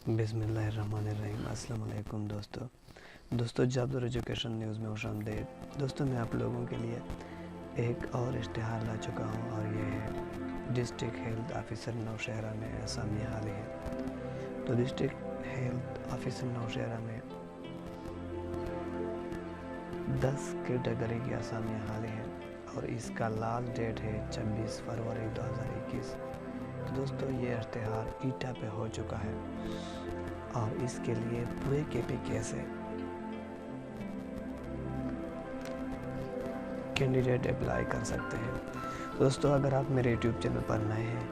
बिस्मिल्लाहिर्रहमानिर्रहीम। अस्सलाम वालेकुम दोस्तों जब्र एजुकेशन न्यूज़ में खुशामदीद। दोस्तों मैं आप लोगों के लिए एक और इश्तिहार ला चुका हूँ और ये है डिस्ट्रिक्ट हेल्थ ऑफिसर नौशहरा में असामी हाली है। तो डिस्ट्रिक्ट हेल्थ ऑफिसर नौशहरा में 10 कैटेगरी की असामी हाली है और इसका लास्ट डेट है 26 फरवरी 2021। तो दोस्तों ये इश्तिहार ईटा पे हो चुका है और इसके लिए पूरे KPK से कैंडिडेट अप्लाई कर सकते हैं। दोस्तों अगर आप मेरे YouTube चैनल पर नए हैं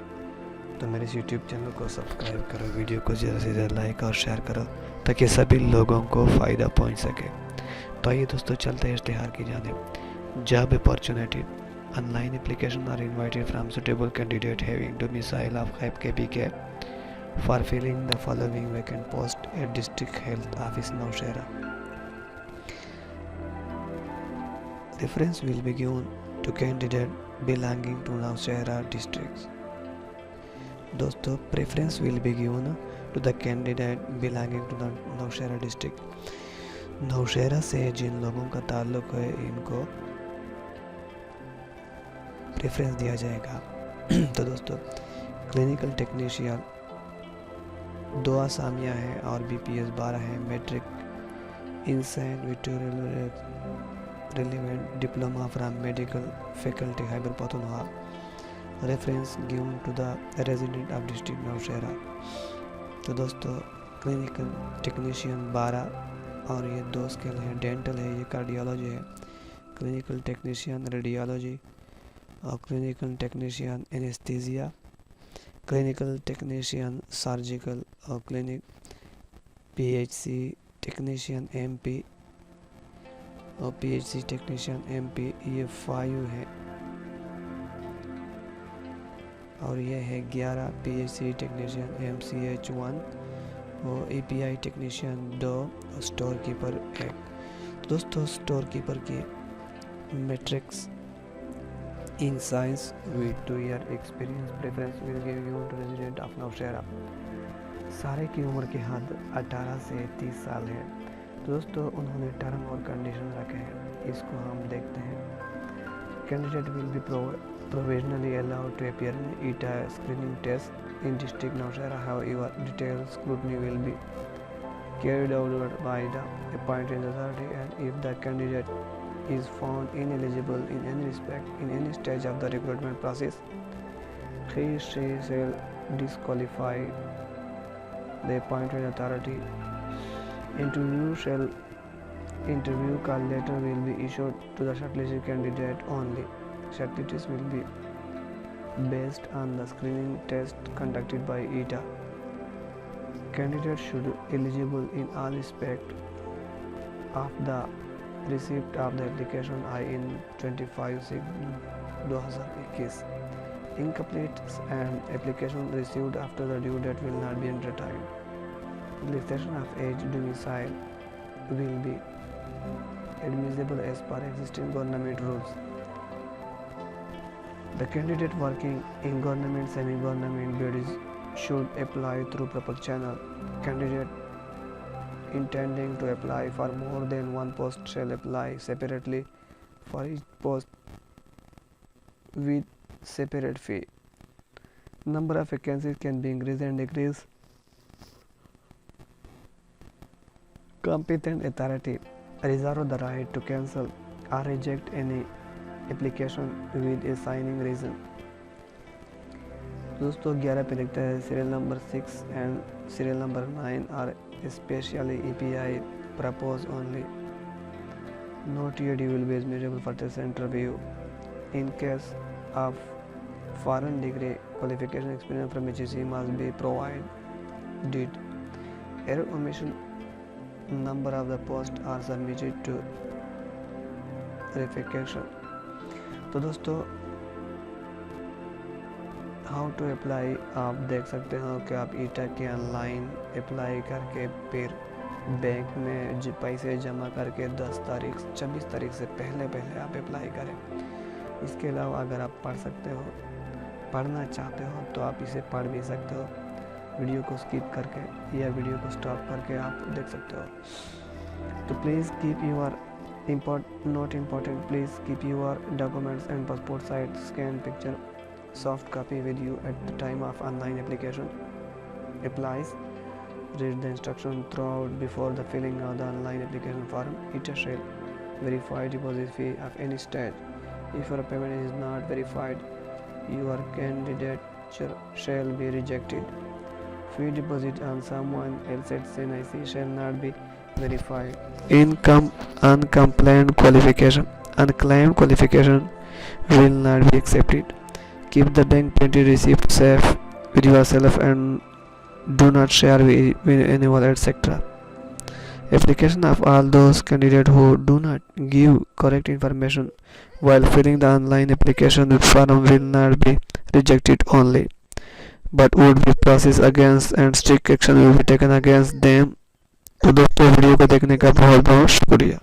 तो मेरे इस YouTube चैनल को सब्सक्राइब करो, वीडियो को ज़्यादा से ज़्यादा लाइक और शेयर करो ताकि सभी लोगों को फ़ायदा पहुंच सके। तो आइए दोस्तों चलते हैं इश्तिहार की जानिब। Job opportunity online application are invited from suitable candidate having domicile of KPK for filling the following vacant post at District Health Office Nowshera. Reference will be given to candidate belonging to Nowshera districts. दोस्तों preference will be given to the candidate belonging to the Nowshera district. Nowshera से जिन लोगों का ताल्लुक है इनको preference दिया जाएगा। तो दोस्तों क्लिनिकल टेक्नीशियन 2 आसामियाँ हैं और BPS 12 है। Matric in science relevant diploma from medical faculty Khyber Pakhtunkhwa. Reference given to the resident of district Nowshera. तो दोस्तों क्लिनिकल टेक्नीशियन 12 और ये 2 स्किल हैं। डेंटल है, ये कार्डियोलॉजी है। क्लिनिकल टेक्नीशियन रेडियोलॉजी और clinical technician anaesthesia, clinical technician surgical और क्लिनिक PHC टेक्नीशियन MP और PHC टेक्नीशियन MP, ये 5 है। और ये है 11 PHC टेक्नीशियन MCH 1 और API टेक्नीशियन 2 और स्टोर कीपर 1। दोस्तों स्टोर कीपर की matric in science with 2 year experience. Preference will give given to resident of Nowshera. सारे की उम्र के हद 18 से 30 साल है। तो दोस्तों उन्होंने टर्म और कंडीशन रखे हैं, इसको हम देखते हैं। Candidate will be provisionally allowed to appear in ETEA screening test in district Nowshera. However detail scrutiny will be carried out by the appointed authority, and if the candidate is found ineligible in any respect in any stage of the recruitment process, she shall disqualify the appointed authority. Interview call letter will be issued to the shortlisted candidate only. Shortlists will be based on the screening test conducted by ETA. Candidates should eligible in all respect of the receipt of the application in 25/6/2021. Incomplete and application received after the due date will not be entertained. Relaxation of age domicile will be admissible as per existing government rules. The candidate working in government, semi-government bodies should apply through proper channel. Candidate intending to apply for more than one post shall apply separately for each post with separate fee. Number of vacancies can be increased and decreased. Competent authority reserve the right to cancel or reject any application with a signing reason. दोस्तों 11 पे लिखता है serial number 6 and serial number 9 are specially EPI purpose only. No TAD will be admissible for this interview. In case of foreign degree qualification experience from HEC must be provided. Error omission number of the post are submitted to verification. तो दोस्तों how to apply आप देख सकते हो कि आप ईटा के online apply करके फिर बैंक में पैसे जमा करके 26 तारीख से पहले आप अप्लाई करें। इसके अलावा अगर आप पढ़ना चाहते हो तो आप इसे पढ़ भी सकते हो। वीडियो को स्किप करके या वीडियो को स्टॉप करके आप देख सकते हो। तो please keep your not important, please keep your documents and passport size scan picture soft copy with you at the time of online application applies. Read the instruction throughout before the filling of the online application form. It shall verify deposit fee of any stage. If your payment is not verified, your candidature shall be rejected. Fee deposit on someone else's NIC shall not be verified. Unclaimed qualification will not be accepted. Keep the bank printed receipt safe with yourself and do not share with anyone, etc. Application of all those candidates who do not give correct information while filling the online application form will not be rejected only, but would be processed against and strict action will be taken against them. तो दोस्तों video को देखने का बहुत बहुत शुक्रिया।